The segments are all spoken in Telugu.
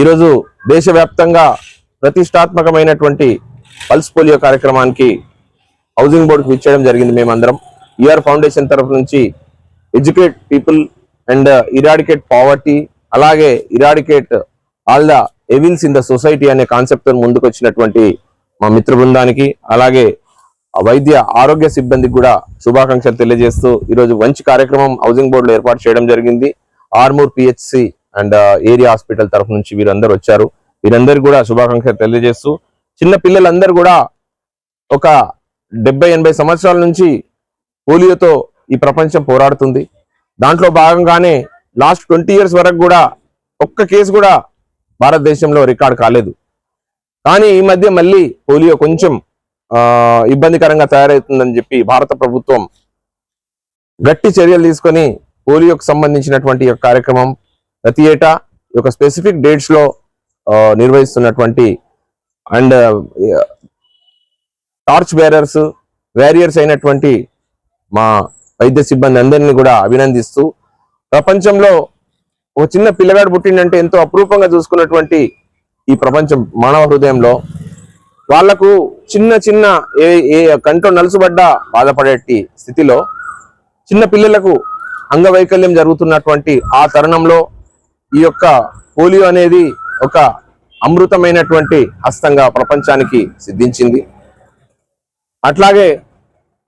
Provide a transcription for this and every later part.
ఈరోజు దేశవ్యాప్తంగా ప్రతిష్టాత్మకమైనటువంటి పల్స్ పోలియో కార్యక్రమానికి హౌసింగ్ బోర్డుకు విచ్చేయడం జరిగింది. మేమందరం ఈఆర్ ఫౌండేషన్ తరఫు నుంచి educate people and eradicate poverty, అలాగే eradicate all the evils in the society అనే కాన్సెప్ట్ తో ముందుకు వచ్చినటువంటి మా మిత్ర బృందానికి, అలాగే వైద్య ఆరోగ్య సిబ్బందికి కూడా శుభాకాంక్షలు తెలియజేస్తూ ఈరోజు మంచి కార్యక్రమం హౌసింగ్ బోర్డులో ఏర్పాటు చేయడం జరిగింది. Armoor PHC and area hospital తరఫు నుంచి వీరందరూ వచ్చారు. వీరందరికీ కూడా శుభాకాంక్షలు తెలియజేస్తూ, చిన్న పిల్లలందరూ కూడా ఒక 70-80 సంవత్సరాల నుంచి పోలియోతో ఈ ప్రపంచం పోరాడుతుంది. దాంట్లో భాగంగానే లాస్ట్ 20 years వరకు కూడా ఒక్క కేసు కూడా భారతదేశంలో రికార్డ్ కాలేదు. కానీ ఈ మధ్య మళ్ళీ పోలియో కొంచెం ఇబ్బందికరంగా తయారవుతుందని చెప్పి భారత ప్రభుత్వం గట్టి చర్యలు తీసుకొని పోలియోకు సంబంధించినటువంటి కార్యక్రమం ప్రతి ఏటా ఒక స్పెసిఫిక్ డేట్స్ లో నిర్వహిస్తున్నటువంటి అండ్ టార్చ్ బేరర్స్ వారియర్స్ అయినటువంటి మా వైద్య సిబ్బంది అందరినీ కూడా అభినందిస్తూ, ప్రపంచంలో ఒక చిన్న పిల్లగాడు పుట్టిందంటే ఎంతో అపురూపంగా చూసుకున్నటువంటి ఈ ప్రపంచం మానవ హృదయంలో వాళ్లకు చిన్న ఏ కంట్లో నలుసుబడ్డా బాధపడేటి స్థితిలో చిన్న పిల్లలకు అంగవైకల్యం జరుగుతున్నటువంటి ఆ తరుణంలో ఈ యొక్క పోలియో అనేది ఒక అమృతమైనటువంటి హస్తంగా ప్రపంచానికి సిద్ధించింది. అట్లాగే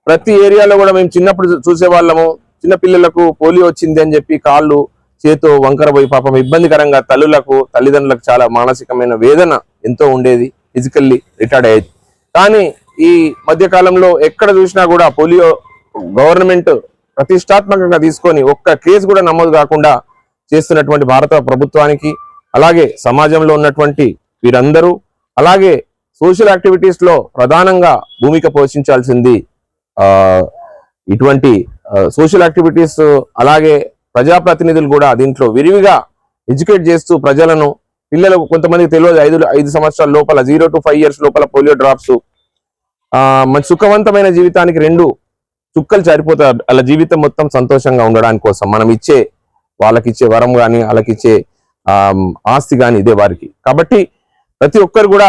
ప్రతి ఏరియాలో కూడా మేము చిన్నప్పుడు చూసేవాళ్ళము, చిన్న పిల్లలకు పోలియో వచ్చింది అని చెప్పి కాళ్ళు చేతో వంకరపోయి పాపం ఇబ్బందికరంగా తల్లిదండ్రులకు చాలా మానసికమైన వేదన ఎంతో ఉండేది, ఫిజికల్లీ రిటార్డ్ అయ్యేది. కానీ ఈ మధ్య కాలంలో ఎక్కడ చూసినా కూడా పోలియో గవర్నమెంట్ ప్రతిష్టాత్మకంగా తీసుకొని ఒక్క కేసు కూడా నమోదు కాకుండా చేస్తున్నటువంటి భారత ప్రభుత్వానికి, అలాగే సమాజంలో ఉన్నటువంటి వీరందరూ, అలాగే సోషల్ యాక్టివిటీస్ లో ప్రధానంగా భూమిక పోషించాల్సింది ఇటువంటి సోషల్ యాక్టివిటీస్, అలాగే ప్రజాప్రతినిధులు కూడా దీంట్లో విరివిగా ఎడ్యుకేట్ చేస్తూ ప్రజలను, పిల్లలకు కొంతమందికి తెలియదు 5 సంవత్సరాల లోపల 0 to 5 years లోపల పోలియో డ్రాప్స్ మంచి సుఖవంతమైన జీవితానికి 2 చుక్కలు సరిపోతారు. అలా జీవితం మొత్తం సంతోషంగా ఉండడానికి కోసం మనం వాళ్ళకిచ్చే వరం కానీ వాళ్ళకిచ్చే ఆస్తి కానీ ఇదే వారికి. కాబట్టి ప్రతి ఒక్కరు కూడా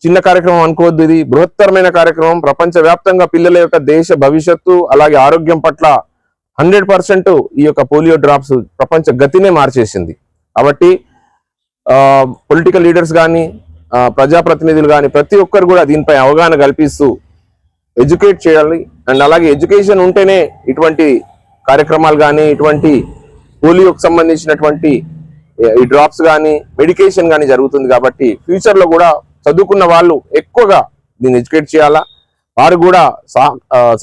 చిన్న కార్యక్రమం అనుకోవద్దు, ఇది బృహత్తరమైన కార్యక్రమం. ప్రపంచవ్యాప్తంగా పిల్లల యొక్క దేశ భవిష్యత్తు అలాగే ఆరోగ్యం పట్ల 100% ఈ యొక్క పోలియో డ్రాప్స్ ప్రపంచ గతినే మార్చేసింది. కాబట్టి పొలిటికల్ లీడర్స్ కానీ ప్రజాప్రతినిధులు కానీ ప్రతి ఒక్కరు కూడా దీనిపై అవగాహన కల్పిస్తూ ఎడ్యుకేట్ చేయాలి. అండ్ అలాగే ఎడ్యుకేషన్ ఉంటేనే ఇటువంటి కార్యక్రమాలు కానీ, ఇటువంటి పోలియోకి సంబంధించినటువంటి ఈ డ్రాప్స్ కానీ, మెడికేషన్ కానీ జరుగుతుంది. కాబట్టి ఫ్యూచర్ లో కూడా చదువుకున్న వాళ్ళు ఎక్కువగా దీన్ని ఎడ్యుకేట్ చేయాలా. వారు కూడా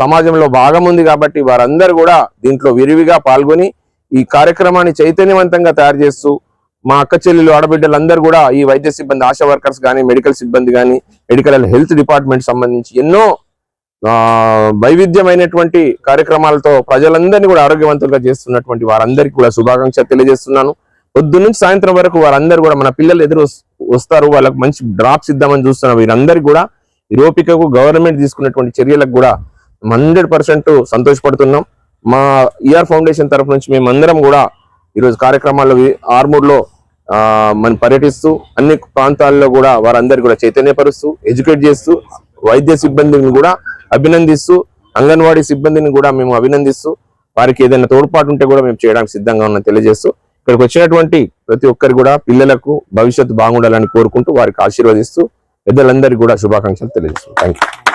సమాజంలో భాగం ఉంది కాబట్టి వారందరూ కూడా దీంట్లో విరివిగా పాల్గొని ఈ కార్యక్రమాన్ని చైతన్యవంతంగా తయారు చేస్తూ, మా అక్క చెల్లెలు ఆడబిడ్డలందరూ కూడా ఈ వైద్య సిబ్బంది, ఆశా వర్కర్స్ కానీ, మెడికల్ సిబ్బంది కానీ, మెడికల్ హెల్త్ డిపార్ట్మెంట్ సంబంధించి ఎన్నో వైవిధ్యమైనటువంటి కార్యక్రమాలతో ప్రజలందరినీ కూడా ఆరోగ్యవంతులుగా చేస్తున్నటువంటి వారందరికీ కూడా శుభాకాంక్షలు తెలియజేస్తున్నాను. పొద్దు నుంచి సాయంత్రం వరకు వారందరూ కూడా మన పిల్లలు ఎదురు వస్తారు, వాళ్ళకు మంచి డ్రాప్స్ ఇద్దామని చూస్తున్నారు. వీరందరికీ కూడా ఈ ఓపికకు గవర్నమెంట్ తీసుకున్నటువంటి చర్యలకు కూడా 100% సంతోషపడుతున్నాం. మా ఈఆర్ ఫౌండేషన్ తరఫు నుంచి మేమందరం కూడా ఈరోజు కార్యక్రమాల్లో ఆర్మూర్లో మనం పర్యటిస్తూ అన్ని ప్రాంతాల్లో కూడా వారందరికీ కూడా చైతన్యపరుస్తూ, ఎడ్యుకేట్ చేస్తూ, వైద్య సిబ్బందిని కూడా అభినందిస్తూ, అంగన్వాడీ సిబ్బందిని కూడా మేము అభినందిస్తూ, వారికి ఏదైనా తోడ్పాటు ఉంటే కూడా మేము చేయడానికి సిద్ధంగా ఉన్నాం తెలియజేస్తూ, ఇక్కడికి వచ్చినటువంటి ప్రతి ఒక్కరు కూడా పిల్లలకు భవిష్యత్తు బాగుండాలని కోరుకుంటూ వారికి ఆశీర్వదిస్తూ పెద్దలందరికీ కూడా శుభాకాంక్షలు తెలియజేస్తాం. Thank you.